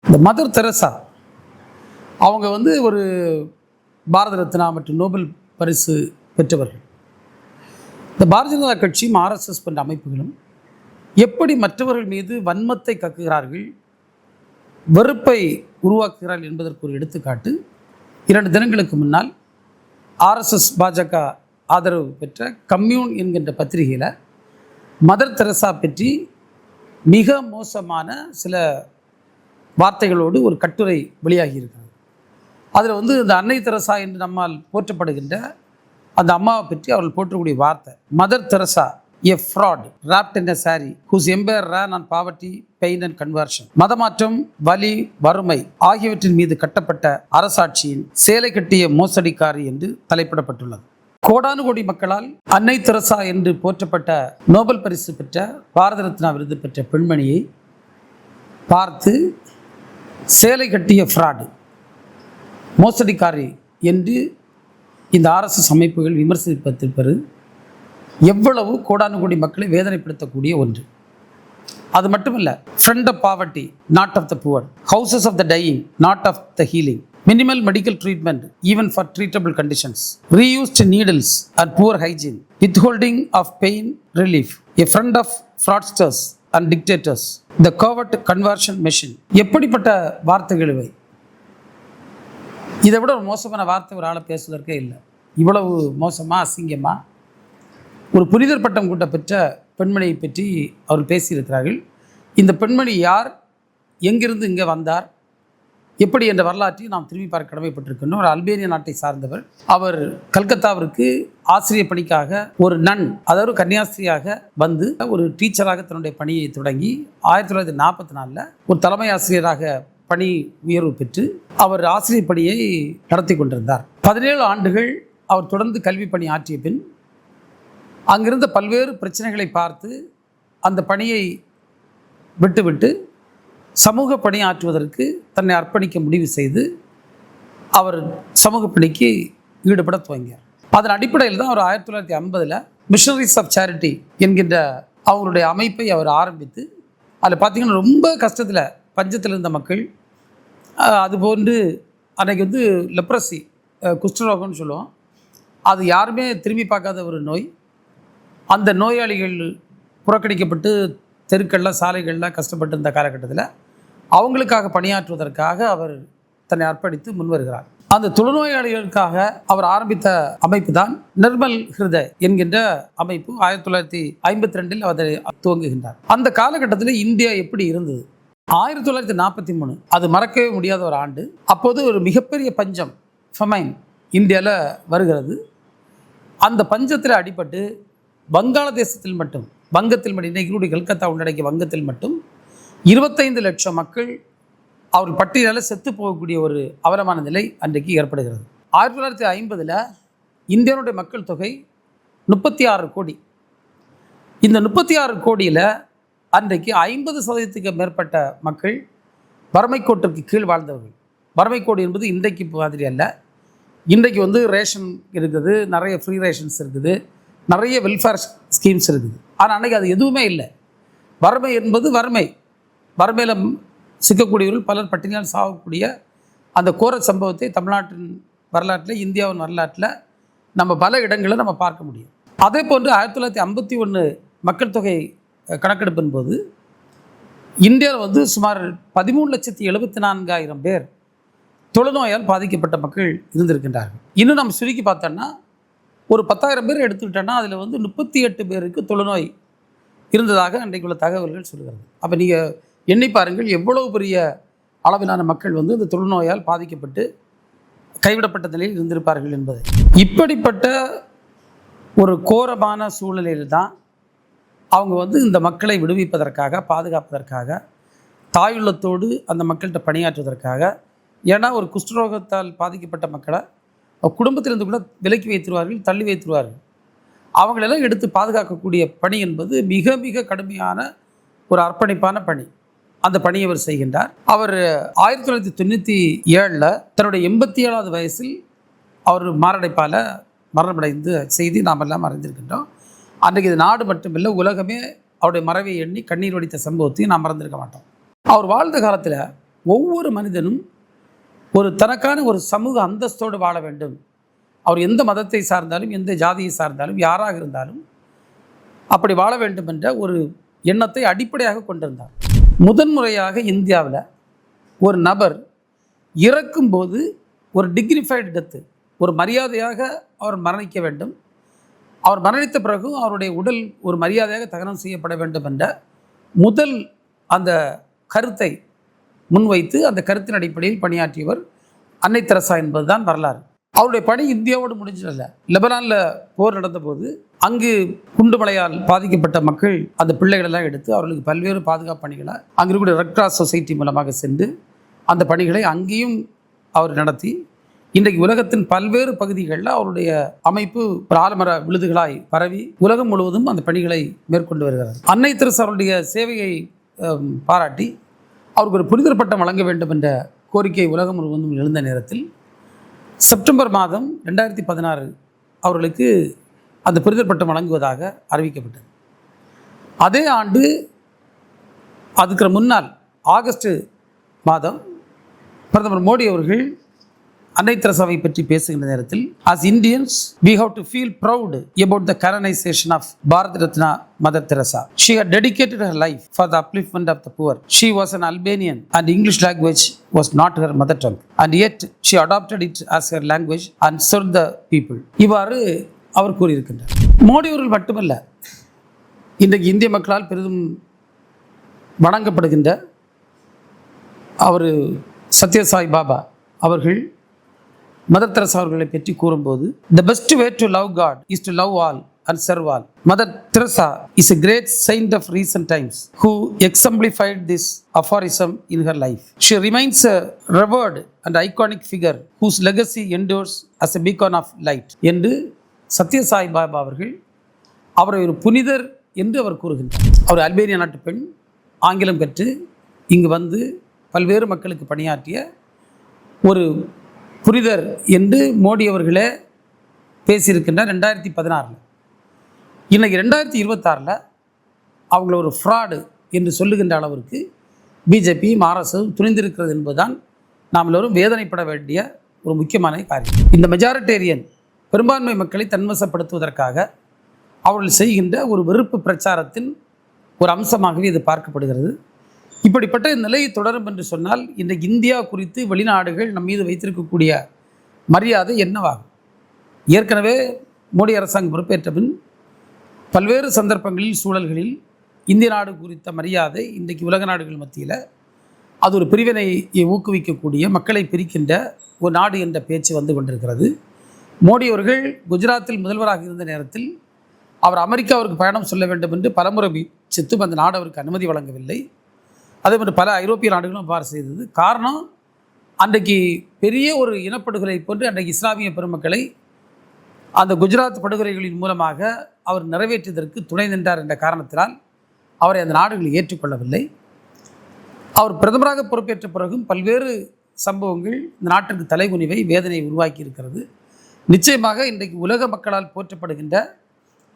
இந்த mother Teresa அவங்க வந்து ஒரு பாரத ரத்னா மற்றும் நோபல் பரிசு பெற்றவர்கள். இந்த பாரதிய ஜனதா கட்சியும் ஆர்எஸ்எஸ் போன்ற அமைப்புகளும் எப்படி மற்றவர்கள் மீது வன்மத்தை கக்குகிறார்கள், வெறுப்பை உருவாக்குகிறார்கள் என்பதற்கு ஒரு எடுத்துக்காட்டு 2 தினங்களுக்கு முன்னால் ஆர்எஸ்எஸ் பாஜக ஆதரவு பெற்ற கம்யூன் என்கின்ற பத்திரிகையில் மதர் தெரசா பற்றி மிக மோசமான சில வார்த்தைகளோடு ஒரு கட்டுரை வெளியாகி இருக்கிறது. அதில் வந்து இந்த அன்னை தெரசா என்று நம்மால் போற்றப்படுகின்ற அந்த அம்மாவை பற்றி அவர்கள் போற்றக்கூடிய வார்த்தை, mother Teresa a fraud wrapped in a saree whose empire ran on poverty, pain and conversion. மதமாற்றம், வலி, வறுமை ஆகியவற்றின் மீது கட்டப்பட்ட அரசாட்சியின் சேலை கட்டிய மோசடிக்காரி என்று தலைப்பிடப்பட்டுள்ளது. கோடானு கோடி மக்களால் அன்னை தெரசா என்று போற்றப்பட்ட நோபல் பரிசு பெற்ற பாரத ரத்னா விருது பெற்ற பெண்மணியை பார்த்து சேலை கட்டிய ஃப்ராடு, மோசடிக்காரி என்று இந்த ஆர்எஸ்எஸ் அமைப்புகள் விமர்சிப்பதற்கு எவ்வளவு கோடானு கோடி மக்களை வேதனைப்படுத்தக்கூடிய ஒன்று. அது மட்டுமல்ல, friend of poverty not of the poor, houses of the dying not of the healing, minimal medical treatment even for treatable conditions, reused needles and poor hygiene, withholding of pain relief, a friend of fraudsters and dictators, the covert conversion machine. எப்படிப்பட்ட வார்த்தைகள் இவை! இதை விட ஒரு மோசமான வார்த்தை ஒரு ஆளை பேசுவதற்கே இல்லை. இவ்வளவு மோசமாக, அசிங்கமாக ஒரு புனிதர் பட்டம் கூட்ட பெற்ற பெண்மணியை பற்றி அவர் பேசியிருக்கிறார்கள். இந்த பெண்மணி யார், எங்கிருந்து இங்கே வந்தார், எப்படி என்ற வரலாற்றையும் நாம் திரும்பி பார்க்க கடமைப்பட்டிருக்கின்றோம். ஒரு அல்பேனிய நாட்டை சார்ந்தவர். அவர் கல்கத்தாவிற்கு ஆசிரியர் பணிக்காக ஒரு நன், அதாவது கன்னியாஸ்திரியாக வந்து ஒரு டீச்சராக தன்னுடைய பணியை தொடங்கி 1944 ஒரு தலைமை ஆசிரியராக பணி உயர்வு பெற்று அவர் ஆசிரியர் பணியை நடத்தி கொண்டிருந்தார். 17 ஆண்டுகள் அவர் தொடர்ந்து கல்வி பணி ஆற்றிய பின் அங்கிருந்த பல்வேறு பிரச்சனைகளை பார்த்து அந்த பணியை விட்டுவிட்டு சமூக பணி ஆற்றுவதற்கு தன்னை அர்ப்பணிக்க முடிவு செய்து அவர் சமூக பணிக்கு ஈடுபட துவங்கினார். அதன் அடிப்படையில் தான் அவர் 1950 மிஷனரிஸ் ஆஃப் சேரிட்டி என்கின்ற அவருடைய அமைப்பை அவர் ஆரம்பித்து, அதில் பார்த்திங்கன்னா ரொம்ப கஷ்டத்தில் பஞ்சத்தில் இருந்த மக்கள், அதுபோன்று அன்றைக்கி வந்து லெப்ரசி, குஷ்டரோகம்னு சொல்லுவோம், அது யாருமே திரும்பி பார்க்காத ஒரு நோய். அந்த நோயாளிகள் புறக்கணிக்கப்பட்டு தெருக்களில் சாலைகளில் கஷ்டப்பட்டு இருந்த காலகட்டத்தில் அவங்களுக்காக பணியாற்றுவதற்காக அவர் தன்னை அர்ப்பணித்து முன்வருகிறார். அந்த தொழுநோயாளிகளுக்காக அவர் ஆரம்பித்த அமைப்பு தான் நிர்மல் ஹிருதய் என்கின்ற அமைப்பு. 1952 அதை துவங்குகின்றார். அந்த காலகட்டத்தில் இந்தியா எப்படி இருந்தது? 1943 அது மறக்கவே முடியாத ஒரு ஆண்டு. அப்போது ஒரு மிகப்பெரிய பஞ்சம், ஃபெமைன் இந்தியாவில் வருகிறது. அந்த பஞ்சத்தில் அடிபட்டு வங்காளதேசத்தில் மட்டும், வங்கத்தில் மட்டும், இன்றைக்கு கல்கத்தா உள்ளடக்கிய வங்கத்தில் மட்டும் 25 லட்சம் மக்கள் அவர்கள் பட்டியலில் செத்து போகக்கூடிய ஒரு அவலமான நிலை அன்றைக்கு ஏற்படுகிறது. 1950 இந்தியாவுடைய மக்கள் தொகை 36 கோடி. இந்த 36 கோடியில் அன்றைக்கு 50% மேற்பட்ட மக்கள் வறுமை கோட்டிற்கு கீழ் வாழ்ந்தவர்கள். வறுமை கோடு என்பது இன்றைக்கு மாதிரி அல்ல. இன்றைக்கு வந்து ரேஷன் இருக்குது, நிறைய ஃப்ரீ ரேஷன்ஸ் இருக்குது, நிறைய வெல்ஃபேர் ஸ்கீம்ஸ் இருக்குது. ஆனால் அன்றைக்கி அது எதுவுமே இல்லை. வறுமை என்பது வறுமை. வறுமையில் சிக்கக்கூடியவர்கள் பலர் பட்டினியால் சாகக்கூடிய அந்த கோர சம்பவத்தை தமிழ்நாட்டின் வரலாற்றில், இந்தியாவின் வரலாற்றில் நம்ம பல இடங்களில் நம்ம பார்க்க முடியும். அதே போன்று 1951 மக்கள் தொகை கணக்கெடுப்பின் போது இந்தியாவில் வந்து சுமார் 13,74,000 பேர் தொழுநோயால் பாதிக்கப்பட்ட மக்கள் இருந்திருக்கின்றார்கள். இன்னும் நம்ம சுருக்கி பார்த்தோன்னா ஒரு 10,000 பேர் எடுத்துக்கிட்டோன்னா அதில் வந்து 38 பேருக்கு தொழுநோய் இருந்ததாக அன்றைக்குள்ள தகவல்கள் சொல்கிறது. அப்போ நீங்கள் எண்ணி பாருங்கள் எவ்வளவு பெரிய அளவிலான மக்கள் வந்து இந்த தொழுநோயால் பாதிக்கப்பட்டு கைவிடப்பட்ட நிலையில் இருந்திருப்பார்கள் என்பது. இப்படிப்பட்ட ஒரு கோரமான சூழ்நிலையில் தான் அவங்க வந்து இந்த மக்களை விடுவிப்பதற்காக, பாதுகாப்பதற்காக, தாயுள்ளத்தோடு அந்த மக்கள்கிட்ட பணியாற்றுவதற்காக, ஏன்னா ஒரு குஷ்டரோகத்தால் பாதிக்கப்பட்ட மக்களை குடும்பத்திலிருந்து கூட விலக்கி வைத்திருவார்கள், தள்ளி வைத்திருவார்கள். அவங்களெல்லாம் எடுத்து பாதுகாக்கக்கூடிய பணி என்பது மிக மிக கடுமையான ஒரு அர்ப்பணிப்பான பணி. அந்த பணியை அவர் செய்கின்றார். அவர் 1997 தன்னுடைய 87வது வயசில் அவர் மாரடைப்பால் மரணமடைந்து செய்தி நாம் எல்லாம் அறிந்திருக்கின்றோம். அன்றைக்கு இது நாடு மட்டுமில்லை, உலகமே அவருடைய மறைவை எண்ணி கண்ணீர் வடித்த சம்பவத்தையும் நாம் மறந்திருக்க மாட்டோம். அவர் வாழ்ந்த காலத்தில் ஒவ்வொரு மனிதனும் ஒரு தனக்கான ஒரு சமூக அந்தஸ்தோடு வாழ வேண்டும். அவர் எந்த மதத்தை சார்ந்தாலும், எந்த ஜாதியை சார்ந்தாலும், யாராக இருந்தாலும் அப்படி வாழ வேண்டும் என்ற ஒரு எண்ணத்தை அடிப்படையாக கொண்டிருந்தார். முதன்முறையாக இந்தியாவில் ஒரு நபர் இறக்கும்போது ஒரு டிக்னிஃபைடு டெத்து, ஒரு மரியாதையாக அவர் மரணிக்க வேண்டும். அவர் மரணித்த பிறகும் அவருடைய உடல் ஒரு மரியாதையாக தகனம் செய்யப்பட வேண்டும் என்ற முதல் அந்த கருத்தை முன்வைத்து அந்த கருத்தின் அடிப்படையில் பணியாற்றியவர் அன்னை தெரசா என்பதுதான் வரலாறு. அவருடைய பணி இந்தியாவோடு முடிஞ்சதில்லை. லெபனானில் போர் நடந்தபோது அங்கு குண்டுமலையால் பாதிக்கப்பட்ட மக்கள் அந்த பிள்ளைகளெல்லாம் எடுத்து அவர்களுக்கு பல்வேறு பாதுகாப்பு பணிகளை அங்கே இருக்கக்கூடிய ரெட் கிராஸ் சொசைட்டி மூலமாக சென்று அந்த பணிகளை அங்கேயும் அவர் நடத்தி இன்றைக்கு உலகத்தின் பல்வேறு பகுதிகளில் அவருடைய அமைப்பு ஆலமர விழுதுகளாய் பரவி உலகம் முழுவதும் அந்த பணிகளை மேற்கொண்டு வருகிறார். அன்னை தெரசா அவருடைய சேவையை பாராட்டி அவருக்கு ஒரு புனிதர் பட்டம் வழங்க வேண்டும் என்ற கோரிக்கை உலகம் முழுவதும் எழுந்த நேரத்தில் செப்டம்பர் மாதம் 2016 அவர்களுக்கு அந்த புனிதர் பட்டம் வழங்குவதாக அறிவிக்கப்பட்டது. அதே ஆண்டு அதுக்கு முன்னால் ஆகஸ்ட் மாதம் பிரதமர் மோடி அவர்கள் அன்னை தெரசாவை பற்றி பேசுகின்ற நேரத்தில், as Indians we have to feel proud about the canonization of Bharat Ratna Mother Teresa. She had dedicated her life for the upliftment of the poor. She was an Albanian and English language was not her mother tongue, and yet she adopted it as her language and served the people. இவ்வாறு அவர் கூறியிருக்கின்றார். மோடி அவர்கள் மட்டுமல்ல, இன்றைக்கு இந்திய மக்களால் பெரிதும் வணங்கப்படுகின்ற அவர் சத்யசாய் பாபா அவர்கள் mother Teresa அவர்களை பற்றி கூறும்போது, the best way to love God is to love all and serve all. Mother Teresa is a great saint of recent times who exemplified this aphorism in her life. She remains a revered and iconic figure whose legacy endures as a beacon of light. என்று சத்யசாய் பாபா அவர்கள் அவரை ஒரு புனிதர் என்று அவர் கூறுகின்றார். அவர் Albania நாட்டு பெண், ஆங்கிலம் கற்று இங்கு வந்து பல்வேறு மக்களுக்கு பணியாற்றிய ஒரு புனிதர் என்று மோடி அவர்களே பேசியிருக்கின்றார் 2016. இன்றைக்கி 2026 அவங்கள ஒரு ஃப்ராடு என்று சொல்லுகின்ற அளவிற்கு பிஜேபியும் ஆர்எஸ்எஸும் துணிந்திருக்கிறது என்பதுதான் நாம் எல்லோரும் வேதனைப்பட வேண்டிய ஒரு முக்கியமான காரியம். இந்த மெஜாரிட்டேரியன் பெரும்பான்மை மக்களை தன்வசப்படுத்துவதற்காக அவர்கள் செய்கின்ற ஒரு வெறுப்பு பிரச்சாரத்தின் ஒரு அம்சமாகவே இது பார்க்கப்படுகிறது. இப்படிப்பட்ட நிலை தொடரும் என்று சொன்னால் இன்றைக்கு இந்தியா குறித்து வெளிநாடுகள் நம் மீது வைத்திருக்கக்கூடிய மரியாதை என்னவாகும்? ஏற்கனவே மோடி அரசாங்கம் பொறுப்பேற்ற பின் பல்வேறு சந்தர்ப்பங்களில் சூழல்களில் இந்திய நாடு குறித்த மரியாதை இன்றைக்கு உலக நாடுகள் மத்தியில் அது ஒரு பிரிவினையை ஊக்குவிக்கக்கூடிய, மக்களை பிரிக்கின்ற ஒரு நாடு என்ற பேச்சு வந்து கொண்டிருக்கிறது. மோடி அவர்கள் குஜராத்தில் முதல்வராக இருந்த நேரத்தில் அவர் அமெரிக்காவிற்கு பயணம் சொல்ல வேண்டும் என்று பலமுறை முயற்சித்தும் அந்த நாடு அவருக்கு அனுமதி வழங்கவில்லை. அதே மாதிரி பல ஐரோப்பிய நாடுகளும் அவ்வாறு செய்தது. காரணம், அன்றைக்கு பெரிய ஒரு இனப்படுகொலை போன்று அன்றைக்கு இஸ்லாமிய பெருமக்களை அந்த குஜராத் படுகொலைகளின் மூலமாக அவர் நிறைவேற்றியதற்கு துணை நின்றார் என்ற காரணத்தினால் அவரை அந்த நாடுகள் ஏற்றுக்கொள்ளவில்லை. அவர் பிரதமராக பொறுப்பேற்ற பிறகும் பல்வேறு சம்பவங்கள் இந்த நாட்டிற்கு தலைகுனிவை வேதனை உருவாக்கி இருக்கிறது. நிச்சயமாக இன்றைக்கு உலக மக்களால் போற்றப்படுகின்ற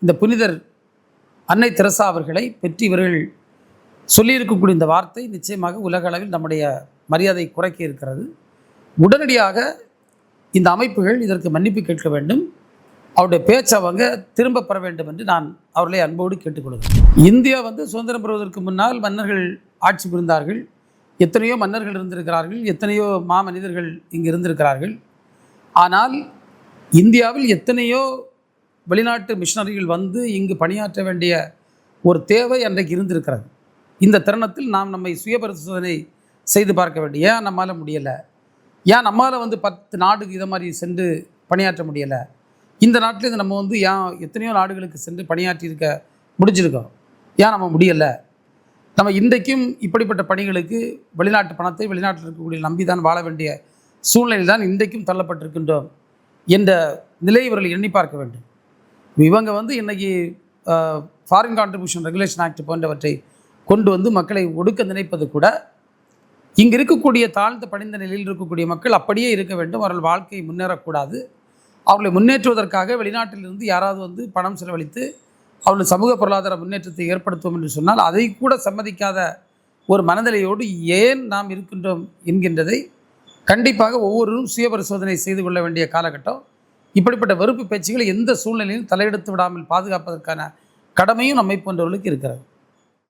இந்த புனிதர் அன்னை தெரசா அவர்களை பற்றி இவர்கள் சொல்லியிருக்கக்கூடிய இந்த வார்த்தை நிச்சயமாக உலக அளவில் நம்முடைய மரியாதை குறைக்க இருக்கிறது. உடனடியாக இந்த அமைப்புகள் இதற்கு மன்னிப்பு கேட்க வேண்டும். அவருடைய பேச்சை அவங்க திரும்ப பெற வேண்டும் என்று நான் அவர்களை அன்போடு கேட்டுக்கொள்கிறேன். இந்தியா வந்து சுதந்திரம் பெறுவதற்கு முன்னால் மன்னர்கள் ஆட்சி புரிந்தார்கள். எத்தனையோ மன்னர்கள் இருந்திருக்கிறார்கள், எத்தனையோ மாமனிதர்கள் இங்கு இருந்திருக்கிறார்கள். ஆனால் இந்தியாவில் எத்தனையோ வெளிநாட்டு மிஷனரிகள் வந்து இங்கு பணியாற்ற வேண்டிய ஒரு தேவை அன்றைக்கு இருந்திருக்கிறது. இந்த தருணத்தில் நாம் நம்மை சுய பரிசோதனை செய்து பார்க்க வேண்டிய, ஏன் நம்மளால் முடியலை, ஏன் நம்மளால் வந்து 10 நாடுக்கு இதை மாதிரி சென்று பணியாற்ற முடியலை, இந்த நாட்டில் நம்ம வந்து ஏன் எத்தனையோ நாடுகளுக்கு சென்று பணியாற்றியிருக்க முடிஞ்சிருக்கோம், ஏன் நம்ம முடியலை, நம்ம இன்றைக்கும் இப்படிப்பட்ட பணிகளுக்கு வெளிநாட்டு பணத்தை வெளிநாட்டில் இருக்கக்கூடிய நம்பி தான் வாழ வேண்டிய சூழ்நிலை தான் இன்றைக்கும் தள்ளப்பட்டிருக்கின்றோம் என்ற நிலை இவர்கள் எண்ணி பார்க்க வேண்டும். இவங்க வந்து இன்றைக்கி ஃபாரின் கான்ட்ரிபியூஷன் ரெகுலேஷன் ஆக்ட் போன்றவற்றை கொண்டு வந்து மக்களை ஒடுக்க நினைப்பது கூட, இங்கு இருக்கக்கூடிய தாழ்ந்த பணிந்த நிலையில் இருக்கக்கூடிய மக்கள் அப்படியே இருக்க வேண்டும். அவர்கள் வாழ்க்கை முன்னேறக்கூடாது. அவர்களை முன்னேற்றுவதற்காக வெளிநாட்டிலிருந்து யாராவது வந்து பணம் செலவழித்து அவர்கள் சமூக பொருளாதார முன்னேற்றத்தை ஏற்படுத்துவோம் என்று சொன்னால் அதை கூட சம்மதிக்காத ஒரு மனநிலையோடு ஏன் நாம் இருக்கின்றோம் என்கின்றதை கண்டிப்பாக ஒவ்வொருவரும் சுய பரிசோதனை செய்து கொள்ள வேண்டிய காலகட்டம். இப்படிப்பட்ட வெறுப்பு பேச்சுகளை எந்த சூழ்நிலையிலும் தலையெடுத்து விடாமல் பாதுகாப்பதற்கான கடமையும் நம்மை போன்றவர்களுக்கு இருக்கிறது.